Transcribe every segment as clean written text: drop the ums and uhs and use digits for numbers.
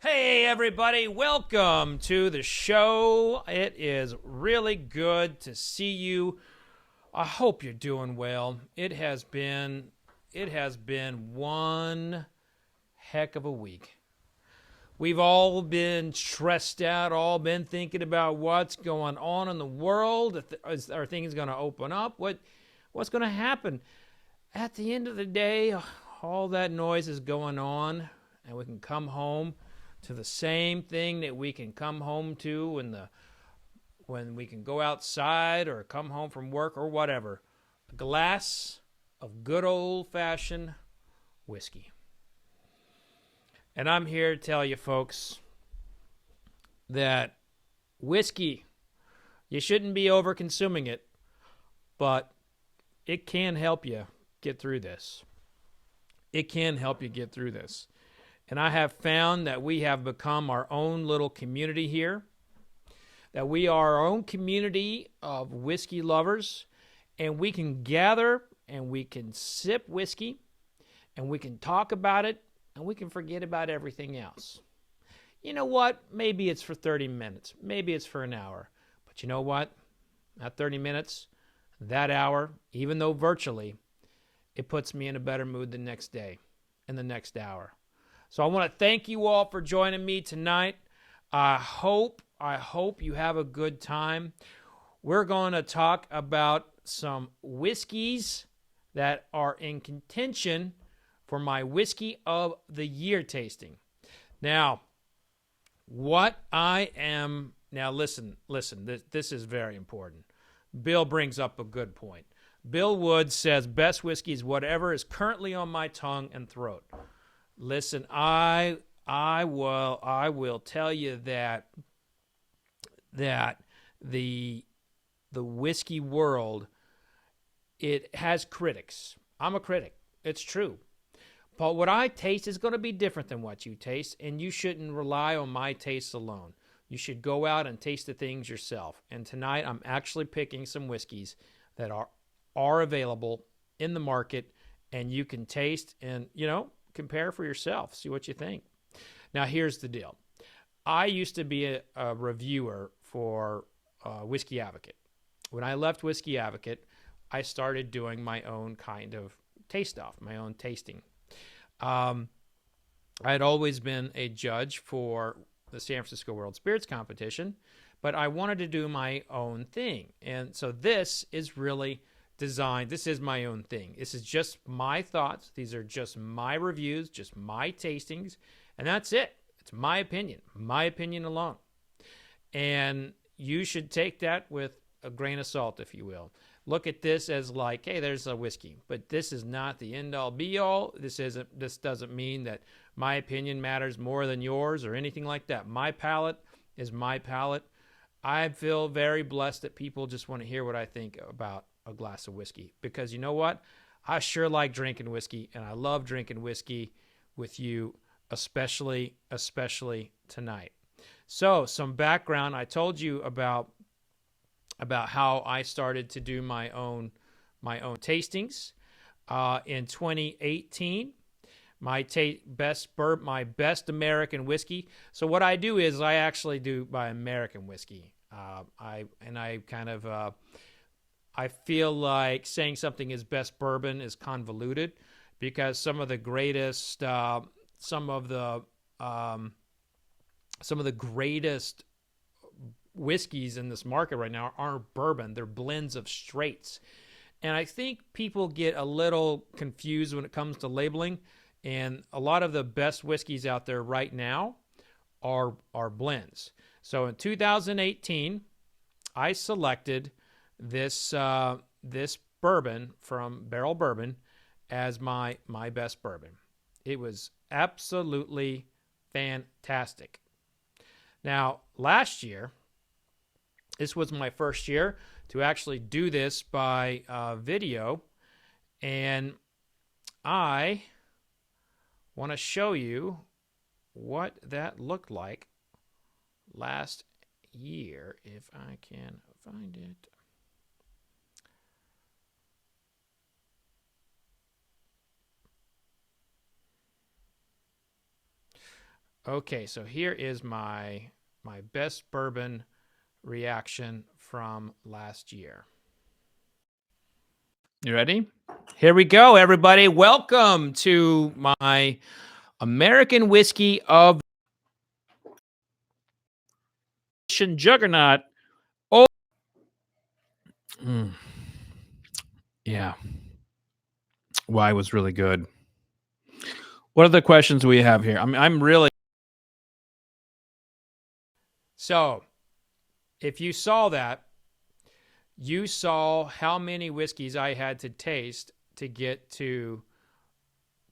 Hey, everybody, welcome to the show. It is really good to see you. I hope you're doing well. It has been one heck of a week. We've all been stressed out, all been thinking about what's going on in the world. Are things going to open up? What's going to happen? At the end of the day, all that noise is going on, and we can come home to the same thing that we can come home to when we can go outside or come home from work or whatever. A glass of good old-fashioned whiskey. And I'm here to tell you folks that whiskey, you shouldn't be over-consuming it, but it can help you get through this. It can help you get through this. And I have found that we have become our own little community here, that we are our own community of whiskey lovers, and we can gather and we can sip whiskey, and we can talk about it, and we can forget about everything else. You know what? Maybe it's for 30 minutes. Maybe it's for an hour. But you know what? That 30 minutes, that hour, even though virtually, it puts me in a better mood the next day and the next hour. So I want to thank you all for joining me tonight. I hope you have a good time. We're going to talk about some whiskeys that are in contention for my Whiskey of the Year tasting. Now, listen, this is very important. Bill brings up a good point. Bill Wood says best whiskey is whatever is currently on my tongue and throat. Listen, I will tell you that the whiskey world, it has critics. I'm a critic. It's true. But what I taste is going to be different than what you taste, and you shouldn't rely on my tastes alone. You should go out and taste the things yourself. And tonight I'm actually picking some whiskeys that are available in the market, and you can taste and, compare for yourself. See what you think. Now, here's the deal. I used to be a reviewer for Whiskey Advocate. When I left Whiskey Advocate, I started doing my own kind of taste-off, my own tasting. I had always been a judge for the San Francisco World Spirits Competition, but I wanted to do my own thing. And so this is really designed. This is my own thing. This is just my thoughts. These are just my reviews, just my tastings, and that's it. It's my opinion alone. And you should take that with a grain of salt, if you will. Look at this as like, hey, there's a whiskey, but this is not the end-all, be-all. This doesn't mean that my opinion matters more than yours or anything like that. My palate is my palate. I feel very blessed that people just want to hear what I think about a glass of whiskey, because you know what? I sure like drinking whiskey, and I love drinking whiskey with you, especially tonight. So, some background. I told you about how I started to do my own tastings in 2018. My best American whiskey. So what I do is I actually do my American whiskey. I feel like saying something is best bourbon is convoluted, because some of the greatest whiskeys in this market right now aren't bourbon. They're blends of straights. And I think people get a little confused when it comes to labeling. And a lot of the best whiskeys out there right now are blends. So in 2018, I selected this bourbon from Barrel Bourbon as my best bourbon. It was absolutely fantastic. Now, last year, this was my first year to actually do this by video, and I want to show you what that looked like last year, if I can find it. Okay, so here is my best bourbon reaction from last year. You ready? Here we go, everybody. Welcome to my American whiskey of juggernaut. Oh, yeah. Why was really good. What are the questions we have here? I'm really. So, if you saw that, you saw how many whiskeys I had to taste to get to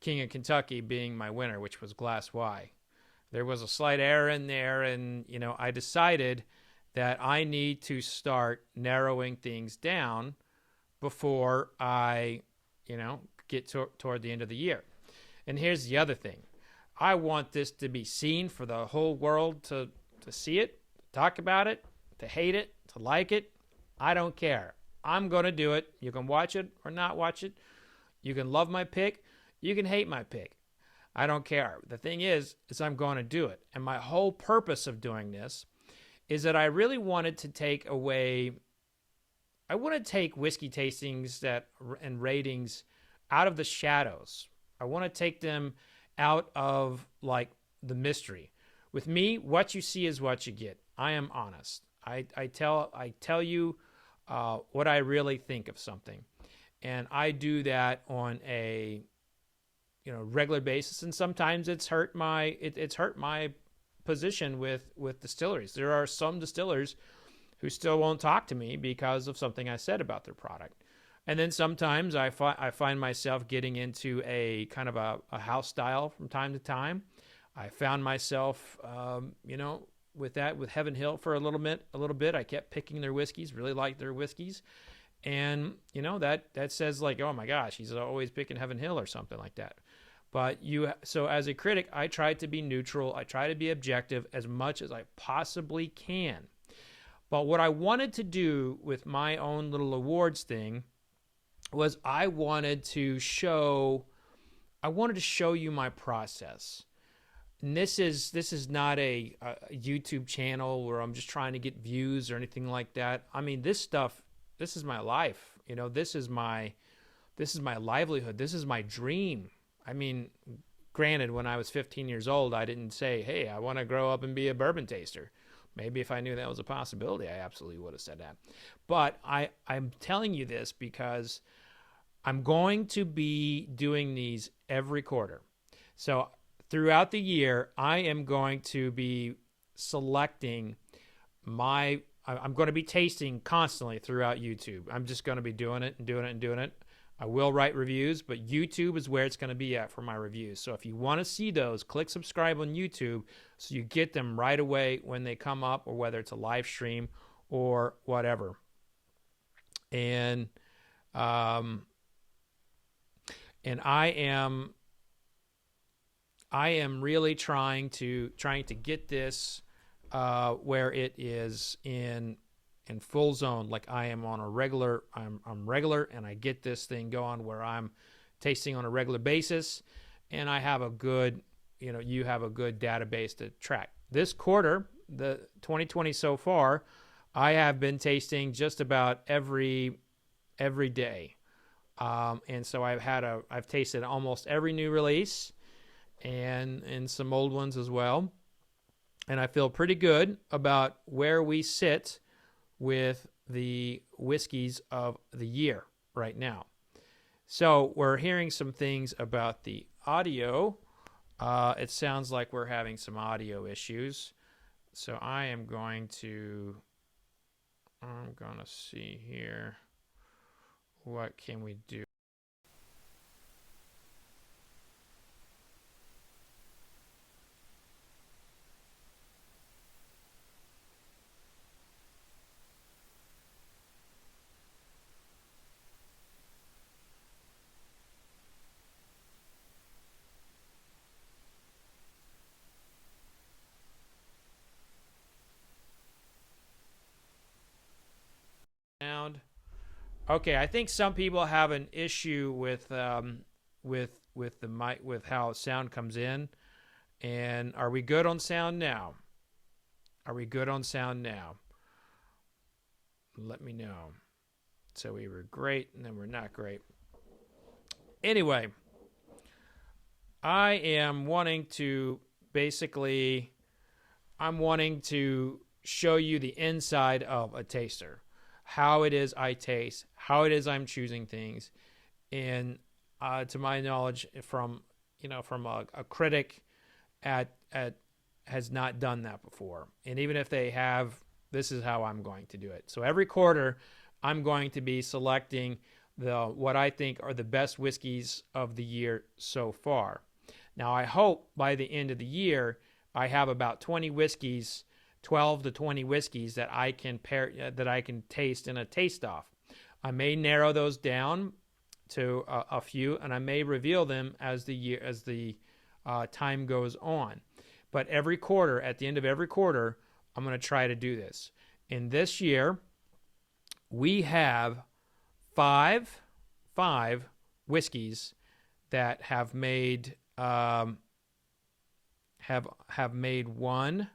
King of Kentucky being my winner, which was Glass Y. There was a slight error in there, and I decided that I need to start narrowing things down before I, get toward the end of the year. And here's the other thing. I want this to be seen for the whole world to see it, talk about it, to hate it, to like it. I don't care. I'm going to do it. You can watch it or not watch it. You can love my pick. You can hate my pick. I don't care. The thing is I'm going to do it. And my whole purpose of doing this is that I really wanted to take away, I want to take whiskey tastings and ratings out of the shadows. I want to take them out of like the mystery. With me, what you see is what you get. I am honest. I tell you what I really think of something, and I do that on a regular basis. And sometimes it's hurt my position with distilleries. There are some distillers who still won't talk to me because of something I said about their product. And then sometimes I find myself getting into a kind of a house style from time to time. I found myself, with Heaven Hill for a little bit. I kept picking their whiskeys, really liked their whiskeys. And, that says like, oh my gosh, he's always picking Heaven Hill or something like that. But so as a critic, I try to be neutral. I try to be objective as much as I possibly can. But what I wanted to do with my own little awards thing was I wanted to show you my process. And this is not a YouTube channel where I'm just trying to get views or anything like that. I mean, this is my life. This is my livelihood. This is my dream. I mean, granted, when I was 15 years old, I didn't say, hey, I want to grow up and be a bourbon taster. Maybe if I knew that was a possibility, I absolutely would have said that. But I'm telling you this because I'm going to be doing these every quarter. So throughout the year, I am going to be selecting I'm going to be tasting constantly throughout YouTube. I'm just going to be doing it and doing it and doing it. I will write reviews, but YouTube is where it's going to be at for my reviews. So if you want to see those, click subscribe on YouTube so you get them right away when they come up, or whether it's a live stream or whatever. And I am really trying to get this where it is in full zone. Like I am on a regular, I'm regular, and I get this thing going where I'm tasting on a regular basis, and I have a good, you have a good database to track. This quarter, the 2020 so far, I have been tasting just about every day. And so I've tasted almost every new release and some old ones as well. And I feel pretty good about where we sit with the whiskeys of the year right now. So we're hearing some things about the audio. It sounds like we're having some audio issues. So I'm going to see here. What can we do? Sound. Okay, I think some people have an issue with the mic, with how sound comes in, And are we good on sound now? Are we good on sound now? Let me know. So we were great, and then we're not great. Anyway, I am wanting to basically, I'm wanting to show you the inside of a taster, how it is I taste, how it is I'm choosing things, and to my knowledge, from a critic at has not done that before. And even if they have, this is how I'm going to do it. So every quarter, I'm going to be selecting what I think are the best whiskeys of the year so far. Now, I hope by the end of the year, I have about 20 whiskeys, 12 to 20 whiskeys that I can taste in a taste-off. I may narrow those down to a few, and I may reveal them as the time goes on. But every quarter, at the end of every quarter, I'm going to try to do this. And this year, we have five whiskeys that have made have made one.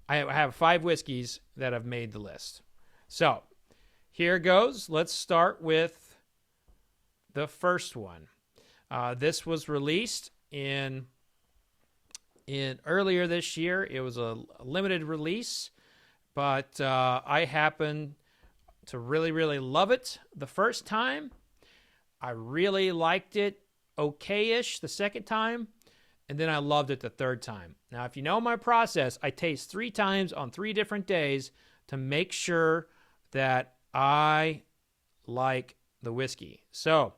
I have 5 whiskeys that have made the list. So here goes. Let's start with the first one. This was released in earlier this year. It was a limited release, but I happened to really love it the first time. I really liked it okay-ish the second time, and then I loved it the third time. Now, if you know my process, I taste 3 times on 3 different days to make sure that I like the whiskey. So,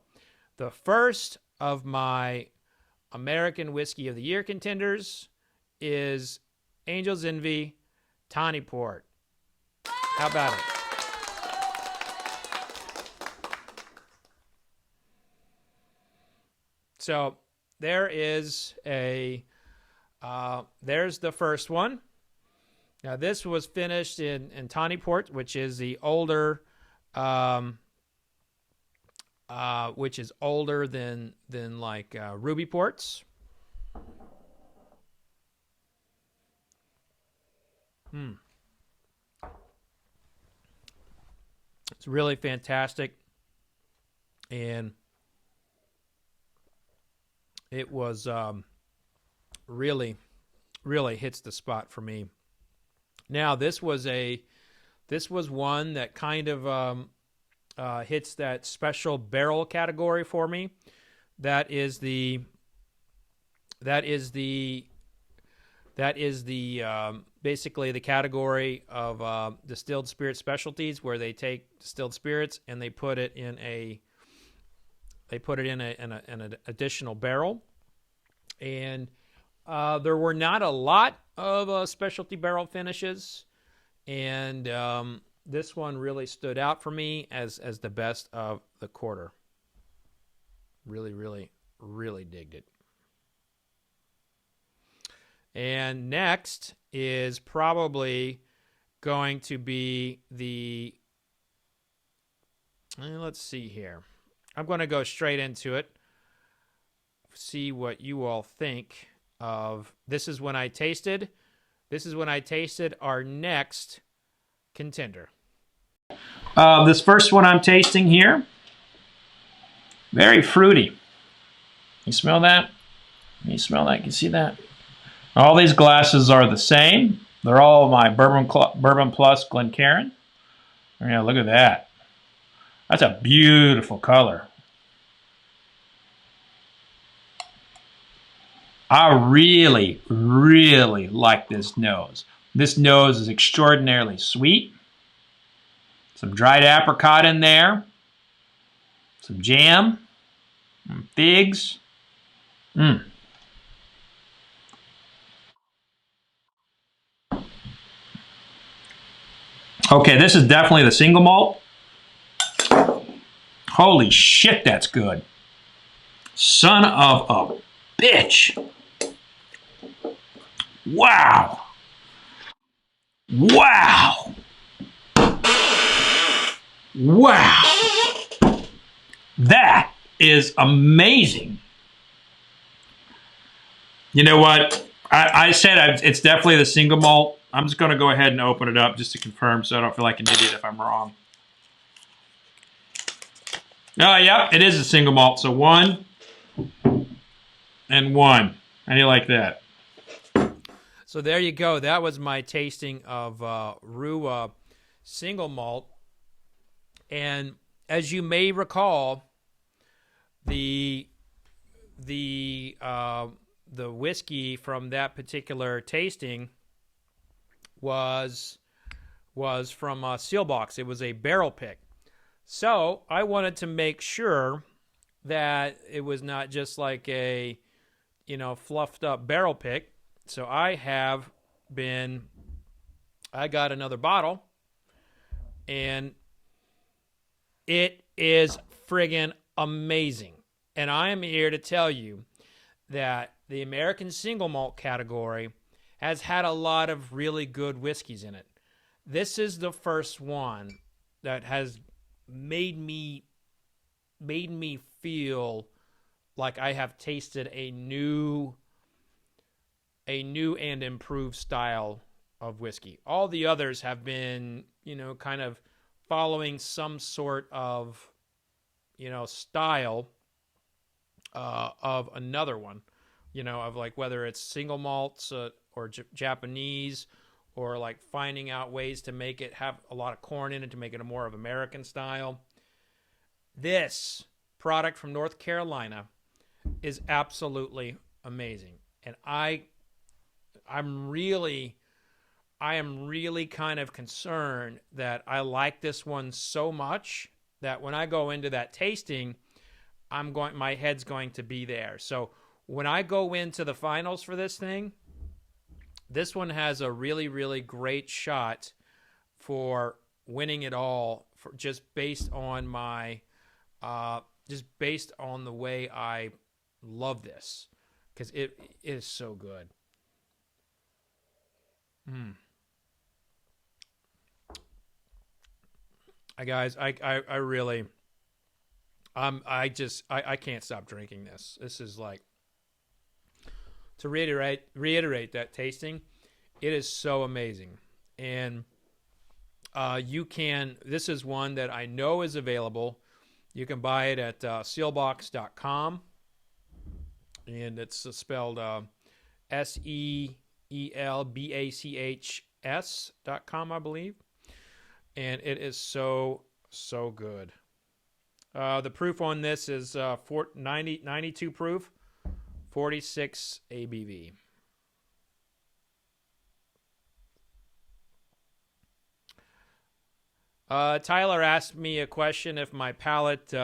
the first of my American Whiskey of the Year contenders is Angel's Envy Thani Port. How about it? So there's the first one. Now this was finished in Thani Port, which is the older, which is older than like Ruby Ports. It's really fantastic, and it was really hits the spot for me. Now this was one that kind of hits that special barrel category for me. That is the basically the category of distilled spirit specialties, where they take distilled spirits and they put it in an additional barrel. And there were not a lot of specialty barrel finishes, and this one really stood out for me as the best of the quarter. Really digged it. And next is probably going to be let's see here. I'm going to go straight into it. See what you all think of. This is when I tasted our next contender. This first one I'm tasting here, very fruity. You smell that? You smell that? You see that? All these glasses are the same. They're all my Bourbon Plus Glencairn. Yeah, look at that. That's a beautiful color. I really like this nose. This nose is extraordinarily sweet. Some dried apricot in there. Some jam. Figs. Okay, this is definitely the single malt. Holy shit, that's good. Son of a bitch. Wow. Wow. Wow. That is amazing. You know what? I said it's definitely the single malt. I'm just going to go ahead and open it up just to confirm, so I don't feel like an idiot if I'm wrong. Oh, yeah, it is a single malt. So 1 and 1. How do you like that? So there you go. That was my tasting of Rua single malt. And as you may recall, the the whiskey from that particular tasting was from Sealbox. It was a barrel pick. So I wanted to make sure that it was not just like a fluffed up barrel pick. So I got another bottle, and it is friggin' amazing. And I am here to tell you that the American single malt category has had a lot of really good whiskeys in it. This is the first one that has made me feel like I have tasted a new and improved style of whiskey. All the others have been, kind of following some sort of, style of another one, of like whether it's single malts or Japanese, or like finding out ways to make it have a lot of corn in it to make it a more of American style. This product from North Carolina is absolutely amazing. And I am really kind of concerned that I like this one so much that when I go into that tasting, my head's going to be there. So when I go into the finals for this thing, this one has a really, really great shot for winning it all, for just based on the way I love this, because it is so good. Guys, I really, I can't stop drinking this. This is like, to reiterate that tasting, it is so amazing. And this is one that I know is available. You can buy it at sealbox.com, and it's spelled SEELBACHS.com, I believe. And it is so good. The proof on this is 92 proof, 46 ABV. Tyler asked me a question if my palate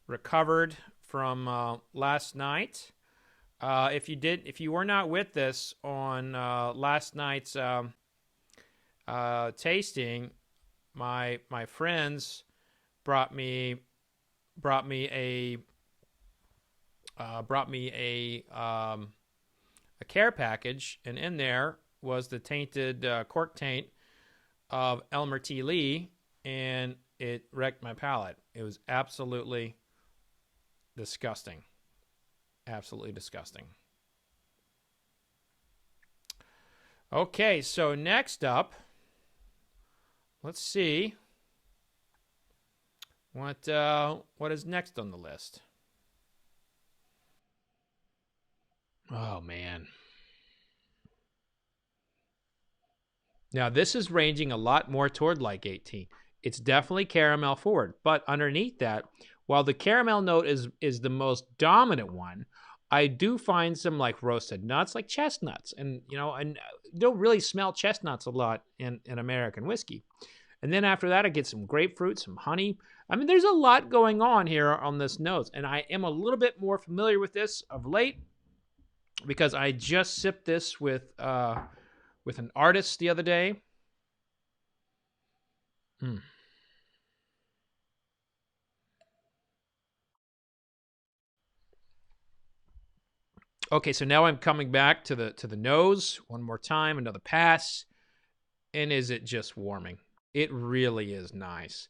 recovered from last night. If you were not with us on last night's tasting, my friends brought me a care package, and in there was the tainted cork taint of Elmer T. Lee, and it wrecked my palate. It was absolutely disgusting. Absolutely disgusting. Okay, so next up, let's see what is next on the list. Oh man. Now this is ranging a lot more toward like 18. It's definitely caramel forward, but underneath that, while the caramel note is the most dominant one, I do find some like roasted nuts, like chestnuts, and I don't really smell chestnuts a lot in American whiskey. And then after that, I get some grapefruit, some honey. I mean, there's a lot going on here on this nose, and I am a little bit more familiar with this of late because I just sipped this with an artist the other day. Okay, so now I'm coming back to the nose one more time, another pass, and is it just warming? It really is nice.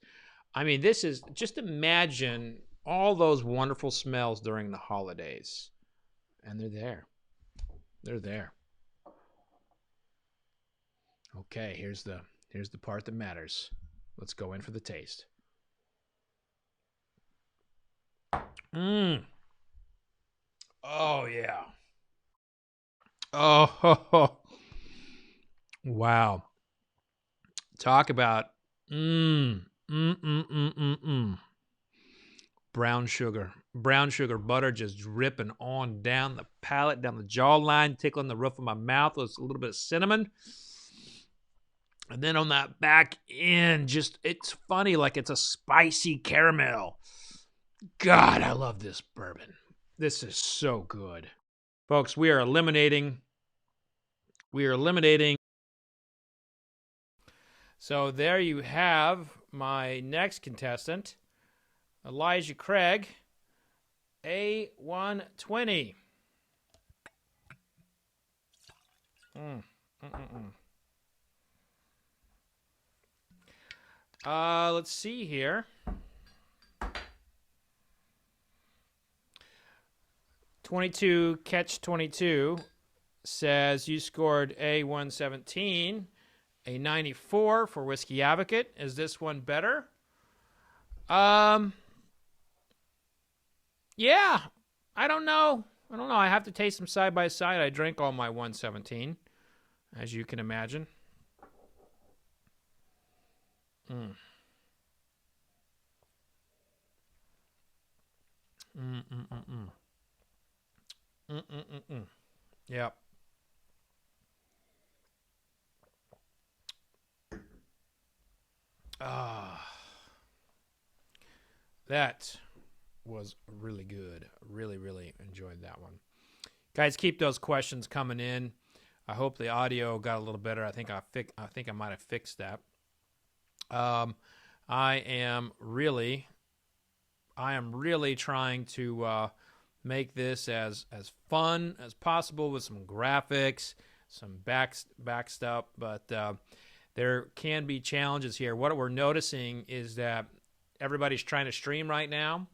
I mean, this is, just imagine all those wonderful smells during the holidays, and they're there. They're there. Okay, here's the part that matters. Let's go in for the taste. Mmm. Oh yeah. Oh, wow. Talk about brown sugar. Brown sugar butter just dripping on down the palate, down the jawline, tickling the roof of my mouth with a little bit of cinnamon. And then on that back end, just it's funny, like it's a spicy caramel. God, I love this bourbon. This is so good. Folks, we are eliminating. So there you have my next contestant, Elijah Craig, A120. Let's see here. 22 Catch 22 says you scored A117, a 94 for Whiskey Advocate. Is this one better? Yeah, I don't know. I have to taste them side by side. I drank all my 117, as you can imagine. Yep. That was really good. Really, really enjoyed that one. Guys, keep those questions coming in. I hope the audio got a little better. I think I might have fixed that. I am really trying to make this as fun as possible with some graphics, some back stuff, but there can be challenges here. What we're noticing is that everybody's trying to stream right now,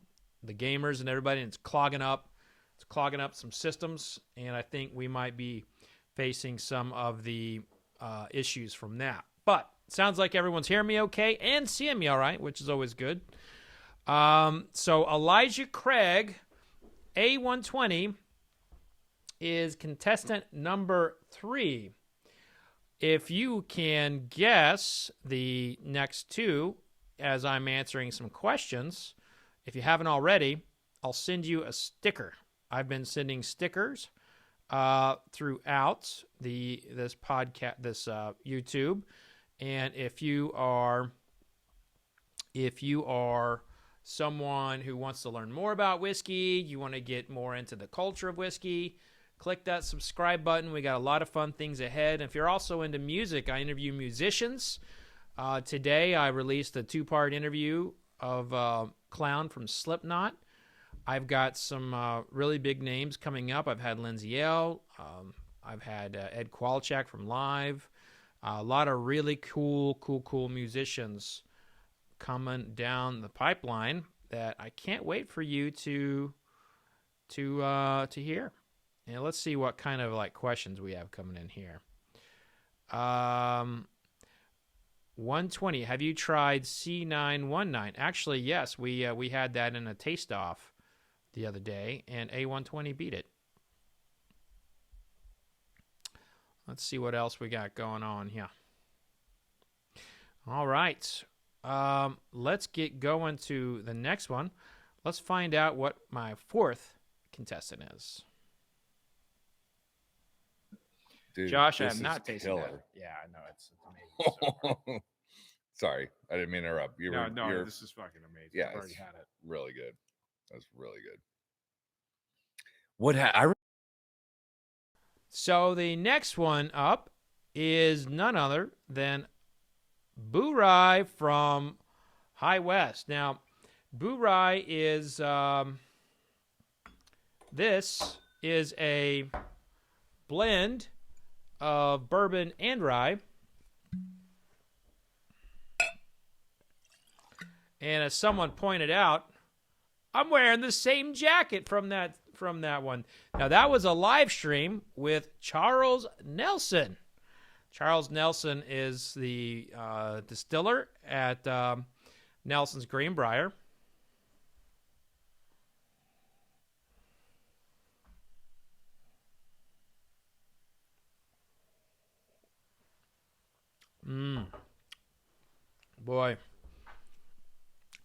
the gamers and everybody, and it's clogging up some systems, and I think we might be facing some of the issues from that. But it sounds like everyone's hearing me okay and seeing me all right, which is always good. So Elijah Craig, A120, is contestant number 3. If you can guess the next two as I'm answering some questions, if you haven't already, I'll send you a sticker. I've been sending stickers throughout this podcast, this YouTube, and if you are someone who wants to learn more about whiskey, you want to get more into the culture of whiskey, click that subscribe button. We got a lot of fun things ahead. If you're also into music, I interview musicians. Today, I released a 2-part interview of Clown from Slipknot. I've got some really big names coming up. I've had Lindsay L. I've had Ed Kwalchak from Live. A lot of really cool musicians coming down the pipeline that I can't wait for you to hear. And let's see what kind of like questions we have coming in here. 120. Have you tried C919? Actually, yes. We had that in a taste off the other day, and A120 beat it. Let's see what else we got going on here. All right. Let's get going to the next one. Let's find out what my 4th contestant is. Dude, Josh, I have not tasted that. Yeah, I know. It's amazing. Sorry, I didn't mean to interrupt. No, this is fucking amazing. Yeah, I've already had it. Really good. That's really good. So the next one up is none other than Boo Rye from High West. Now, Boo Rye is this is a blend of bourbon and rye. And as someone pointed out, I'm wearing the same jacket from from that one. Now, that was a live stream with Charles Nelson. Charles Nelson is the distiller at Nelson's Greenbrier. Boy.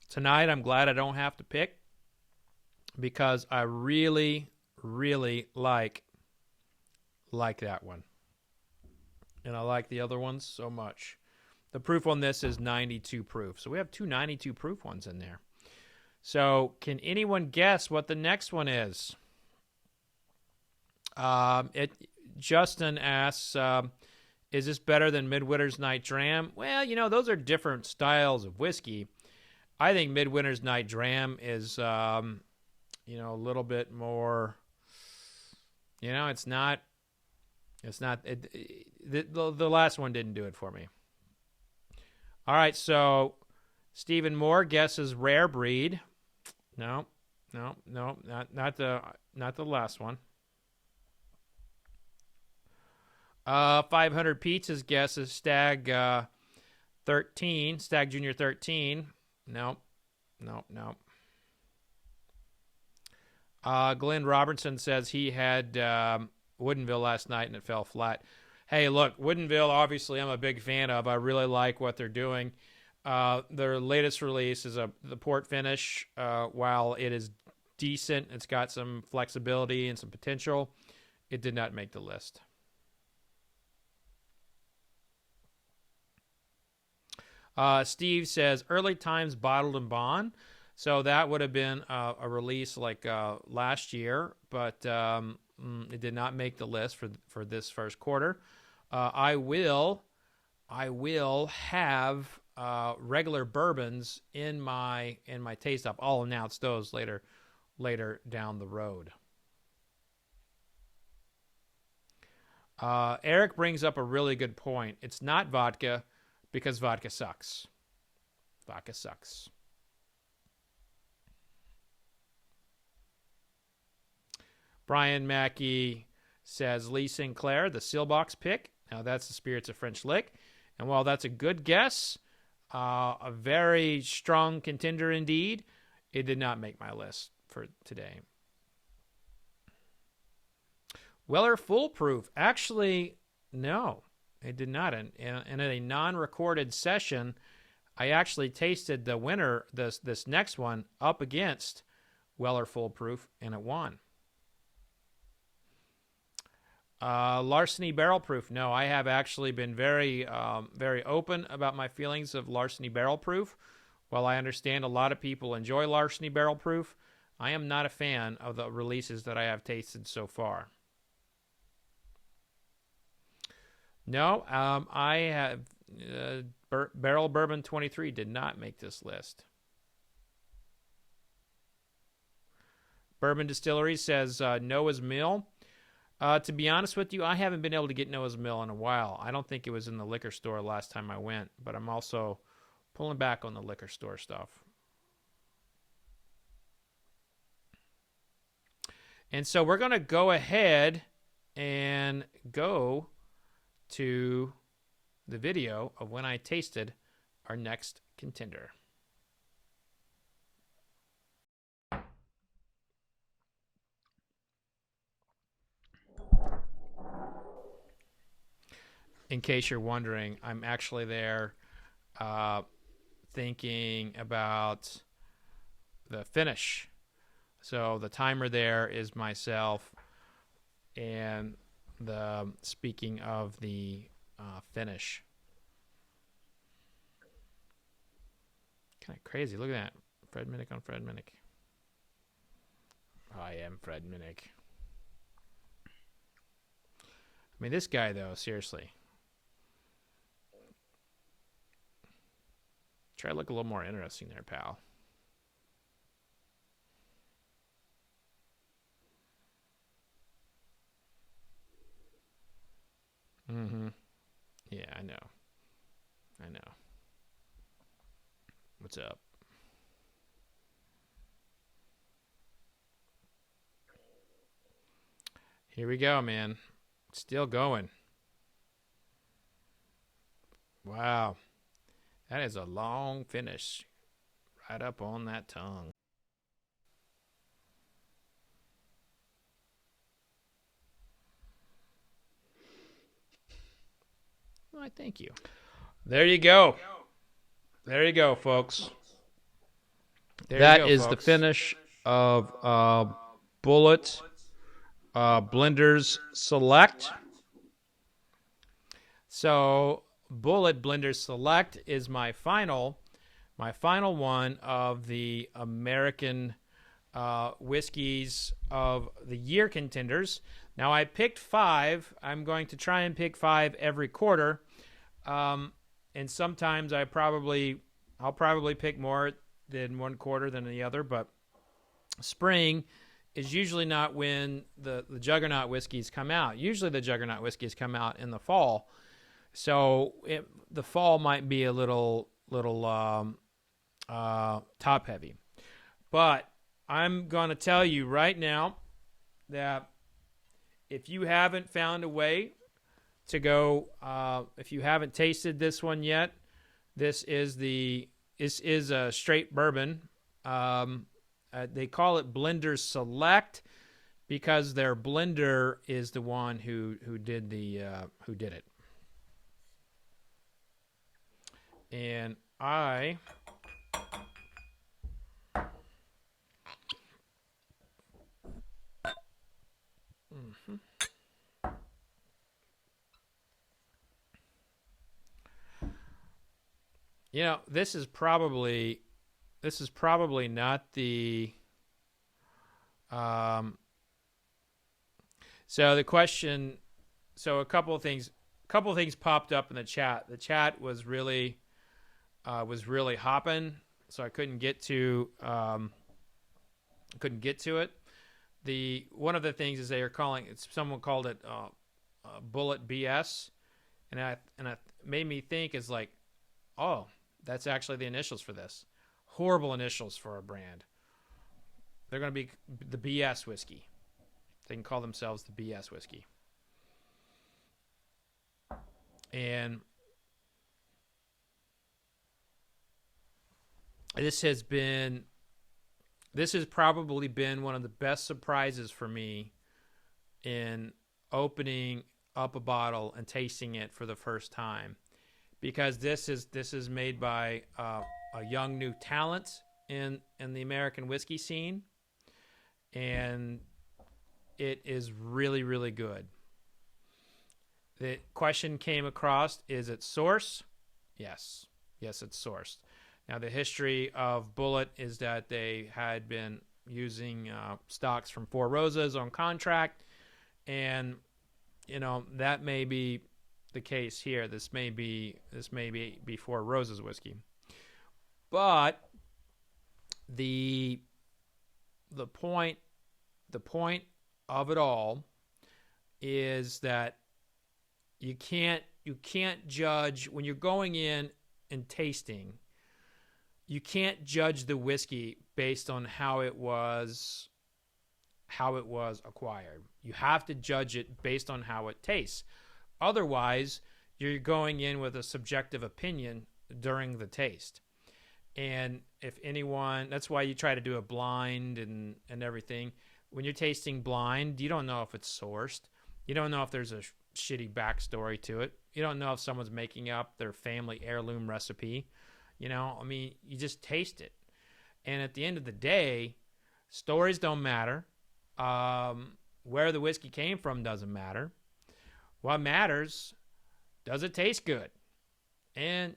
Tonight, I'm glad I don't have to pick because I really, really like that one. And I like the other ones so much. The proof on this is 92 proof. So we have two 92 proof ones in there. So can anyone guess what the next one is? Justin asks, is this better than Midwinter's Night Dram? Well, those are different styles of whiskey. I think Midwinter's Night Dram is, a little bit more, it's not, the last one didn't do it for me. All right, so Stephen Moore guesses rare breed. No, not the last one. 500 Pizzas guesses Stag 13, Stag Junior 13. Nope. Glenn Robertson says he had Woodinville last night and it fell flat. Hey, look, Woodinville, obviously I'm a big fan of. I really like what they're doing. Their latest release is the port finish. While it is decent, it's got some flexibility and some potential. It did not make the list. Steve says early times bottled and bond. So that would have been a release like last year, but it did not make the list for this first quarter. I will have regular bourbons in my taste up. I'll announce those later down the road. Eric brings up a really good point. It's not vodka because vodka sucks. Vodka sucks. Brian Mackey says Lee Sinclair, the Sealbox pick. Now that's the Spirits of French Lick. And while that's a good guess, a very strong contender indeed, it did not make my list for today. Weller Foolproof. Actually, no, it did not. And in a non-recorded session, I actually tasted the winner, this next one, up against Weller Foolproof, and it won. Larceny Barrel Proof. No, I have actually been very open about my feelings of Larceny Barrel Proof. While I understand a lot of people enjoy Larceny Barrel Proof, I am not a fan of the releases that I have tasted so far. No, I have Barrel Bourbon 23 did not make this list. Bourbon Distillery says Noah's Mill. To be honest with you, I haven't been able to get Noah's Mill in a while. I don't think it was in the liquor store last time I went, but I'm also pulling back on the liquor store stuff. And so we're going to go ahead and go to the video of when I tasted our next contender. In case you're wondering, I'm actually there thinking about the finish. So the timer there is myself, and speaking of the finish. Kind of crazy. Look at that. Fred Minnick on Fred Minnick. I am Fred Minnick. I mean, this guy, though, seriously. Try to look a little more interesting there, pal. Mm-hmm. Yeah, I know. What's up? Here we go, man. Still going. Wow. That is a long finish. Right up on that tongue. Why, thank you. There you go. There you go, folks. That is the finish of Bulleit Blenders Select. So Bulleit Blenders Select is my final one of the American whiskeys of the year contenders. Now I picked 5. I'm going to try and pick 5 every quarter, and sometimes I'll probably pick more than one quarter than the other. But spring is usually not when the Juggernaut whiskeys come out. Usually the Juggernaut whiskeys come out in the fall, so the fall might be a little top heavy. But I'm going to tell you right now that if you haven't found a way to go, if you haven't tasted this one yet, this is a straight bourbon. They call it Blenders Select because their blender is the one who did it. And I this is probably not the so the question, so a couple of things popped up in the chat. The chat was really hopping, so I couldn't get to it. One of the things is someone called it Bulleit BS, and it made me think is like, oh, that's actually the initials for this. Horrible initials for a brand. They're going to be the BS whiskey. They can call themselves the BS whiskey. And this has probably been one of the best surprises for me in opening up a bottle and tasting it for the first time, because this is made by a young new talent in the American whiskey scene, and it is really, really good. The question came across, is it sourced? Yes, it's sourced. Now, the history of Bulleit is that they had been using stocks from Four Roses on contract, and that may be the case here. This may be Four Roses whiskey, but the point of it all is that you can't judge when you're going in and tasting. You can't judge the whiskey based on how it was acquired. You have to judge it based on how it tastes. Otherwise, you're going in with a subjective opinion during the taste. And if anyone, that's why you try to do a blind and everything. When you're tasting blind, you don't know if it's sourced. You don't know if there's a shitty backstory to it. You don't know if someone's making up their family heirloom recipe. You just taste it. And at the end of the day, stories don't matter. Where the whiskey came from doesn't matter. What matters, does it taste good? And,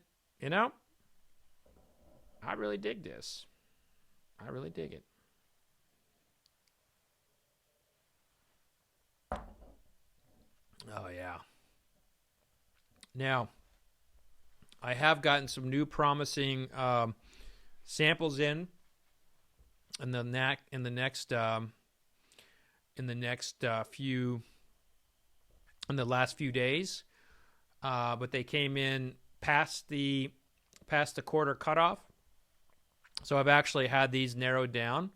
I really dig this. I really dig it. Oh, yeah. Now, I have gotten some new promising samples in the last few days, but they came in past the quarter cutoff. So I've actually had these narrowed down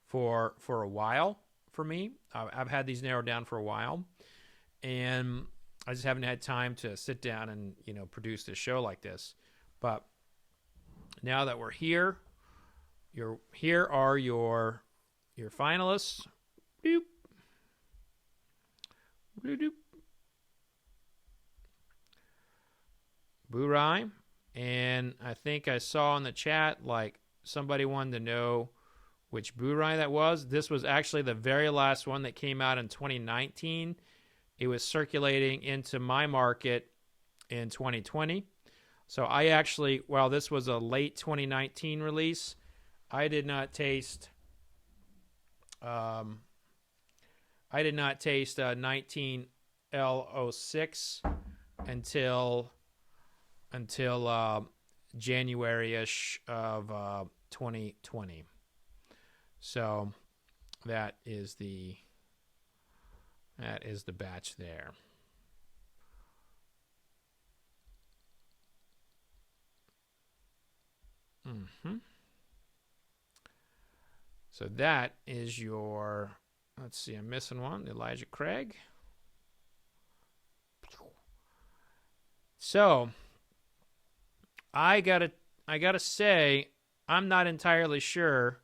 for a while, for me. I've had these narrowed down for a while, and I just haven't had time to sit down and produce this show like this. But now that we're here, here are your finalists. Doop. Doop, doop. Burai, and I think I saw in the chat like somebody wanted to know which Burai that was. This was actually the very last one that came out in 2019. It was circulating into my market in 2020. So I actually, while this was a late 2019 release, I did not taste 19L06 until January-ish of 2020. So that is the batch there. So that is your, let's see, I'm missing one, Elijah Craig. So I gotta say, I'm not entirely sure.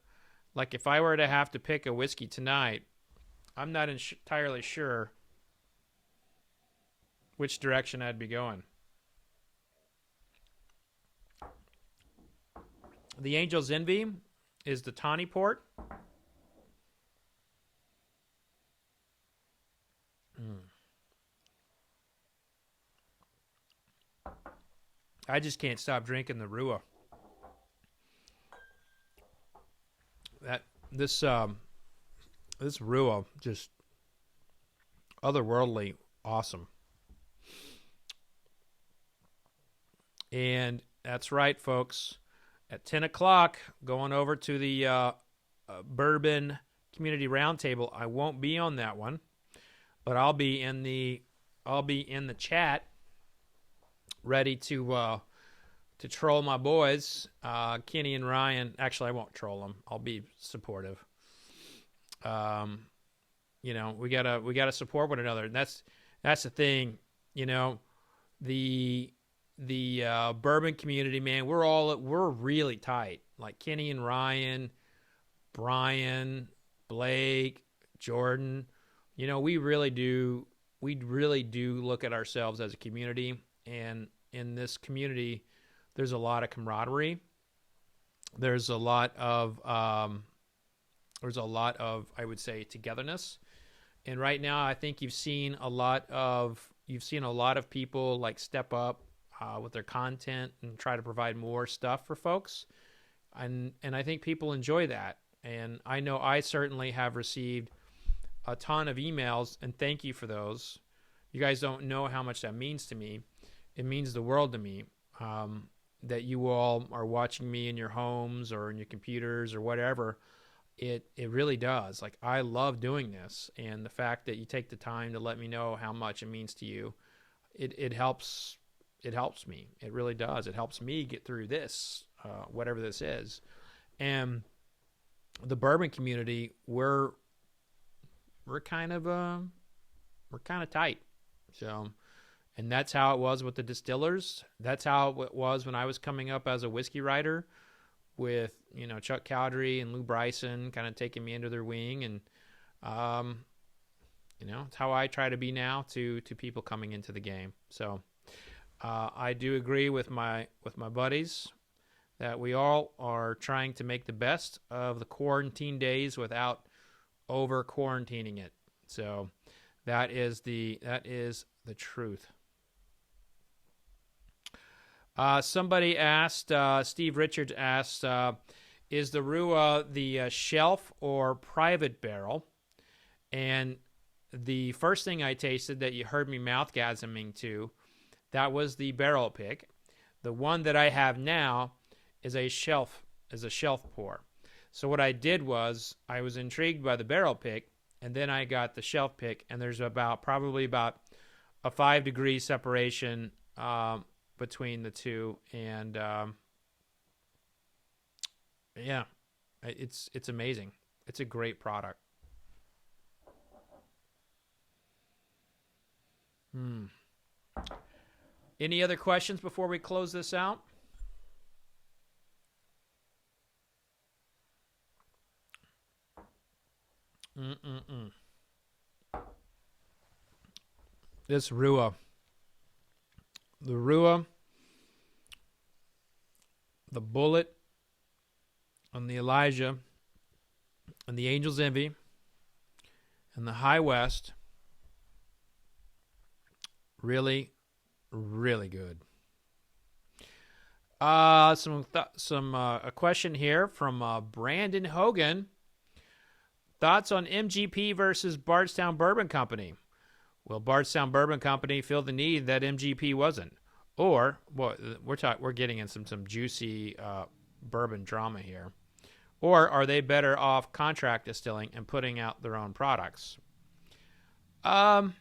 Like, if I were to have to pick a whiskey tonight, I'm not entirely sure which direction I'd be going. The Angel's Envy is the Thani port. I just can't stop drinking the Rua. This Rua, just otherworldly awesome. And that's right, folks. At 10 o'clock, going over to the Bourbon Community Roundtable. I won't be on that one, but I'll be in the chat, ready to troll my boys, Kenny and Ryan. Actually, I won't troll them. I'll be supportive. We gotta support one another. And that's the thing. The Bourbon community, man, we're really tight. Like Kenny and Ryan, Brian, Blake, Jordan. We really do look at ourselves as a community, and in this community, there's a lot of camaraderie. There's a lot of I would say, togetherness. And right now, I think you've seen a lot of people like step up with their content and try to provide more stuff for folks. And I think people enjoy that. And I know I certainly have received a ton of emails, and thank you for those. You guys don't know how much that means to me. It means the world to me, that you all are watching me in your homes or in your computers or whatever. It really does. Like, I love doing this, and the fact that you take the time to let me know how much it means to you, it helps. It helps me. It really does. It helps me get through this, whatever this is. And the bourbon community, we're kind of tight. So, and that's how it was with the distillers. That's how it was when I was coming up as a whiskey writer, with Chuck Cowdery and Lou Bryson kind of taking me under their wing, and it's how I try to be now to people coming into the game. So I do agree with my buddies that we all are trying to make the best of the quarantine days without over quarantining it. So that is the truth. Somebody asked, Steve Richards asked, is the Rua the shelf or private barrel? And the first thing I tasted that you heard me mouthgasming to, that was the barrel pick. The one that I have now is a shelf pour. So what I did was I was intrigued by the barrel pick, and then I got the shelf pick, and there's probably about a 5-degree separation between the two, and yeah, it's amazing. It's a great product. Any other questions before we close this out? This Rua. The Rua, the Bullet, and the Elijah, and the Angel's Envy, and the High West. Really, really good. A question here from Brandon Hogan. Thoughts on MGP versus Bardstown Bourbon Company? Will Bardstown Bourbon Company fill the need that MGP wasn't? Or, well, we're getting in some juicy bourbon drama here. Or are they better off contract distilling and putting out their own products? Yeah,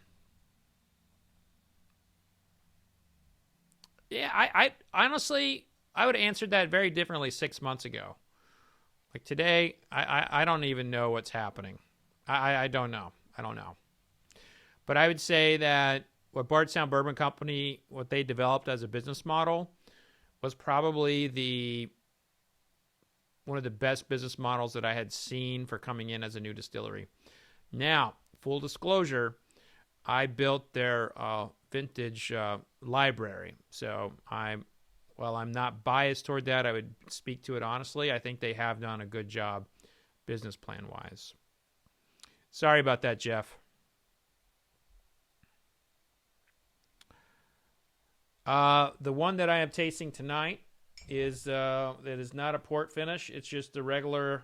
I honestly, I would have answered that very differently 6 months ago. Like today, I don't even know what's happening. I don't know. I don't know. But I would say that what Bardstown Bourbon Company, what they developed as a business model, was probably one of the best business models that I had seen for coming in as a new distillery. Now, full disclosure, I built their vintage library. So while I'm not biased toward that, I would speak to it honestly. I think they have done a good job business plan-wise. Sorry about that, Jeff. The one that I am tasting tonight is that is not a port finish. It's just the regular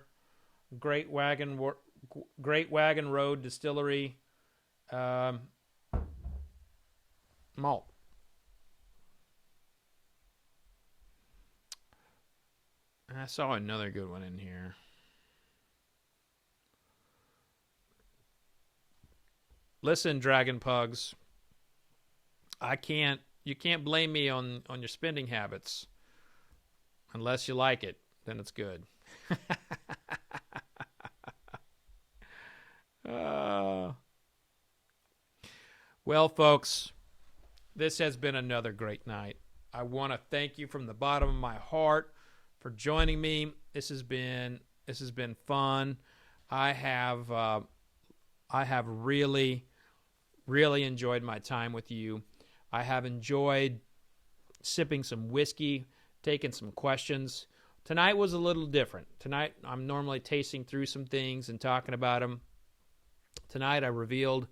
Great Wagon Road Distillery malt. I saw another good one in here. Listen, Dragon Pugs, you can't blame me on your spending habits. Unless you like it, then it's good. Well, folks, this has been another great night. I want to thank you from the bottom of my heart for joining me. This has been fun. I have really, really enjoyed my time with you. I have enjoyed sipping some whiskey, taking some questions. Tonight was a little different. Tonight, I'm normally tasting through some things and talking about them. Tonight, I revealed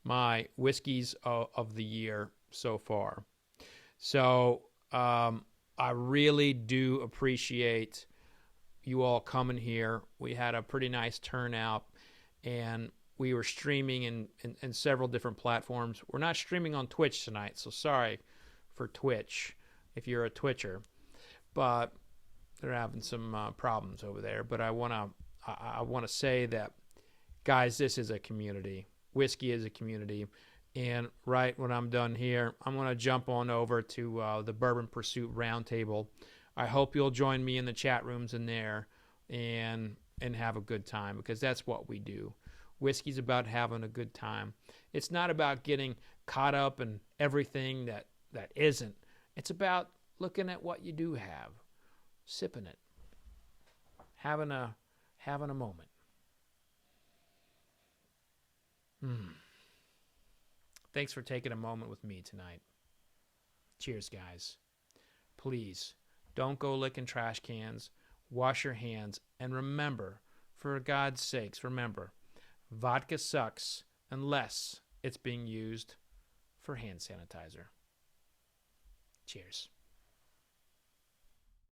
my whiskeys of the year so far. So, I really do appreciate you all coming here. We had a pretty nice turnout, and we were streaming in several different platforms. We're not streaming on Twitch tonight, so sorry for Twitch if you're a Twitcher. But they're having some problems over there. But I wanna say that, guys, this is a community. Whiskey is a community. And right when I'm done here, I'm going to jump on over to the Bourbon Pursuit Roundtable. I hope you'll join me in the chat rooms in there and have a good time, because that's what we do. Whiskey's about having a good time. It's not about getting caught up in everything that isn't. It's about looking at what you do have, sipping it, having a moment. Thanks for taking a moment with me tonight. Cheers, guys. Please, don't go licking trash cans. Wash your hands. And remember, for God's sakes, remember, vodka sucks unless it's being used for hand sanitizer. Cheers.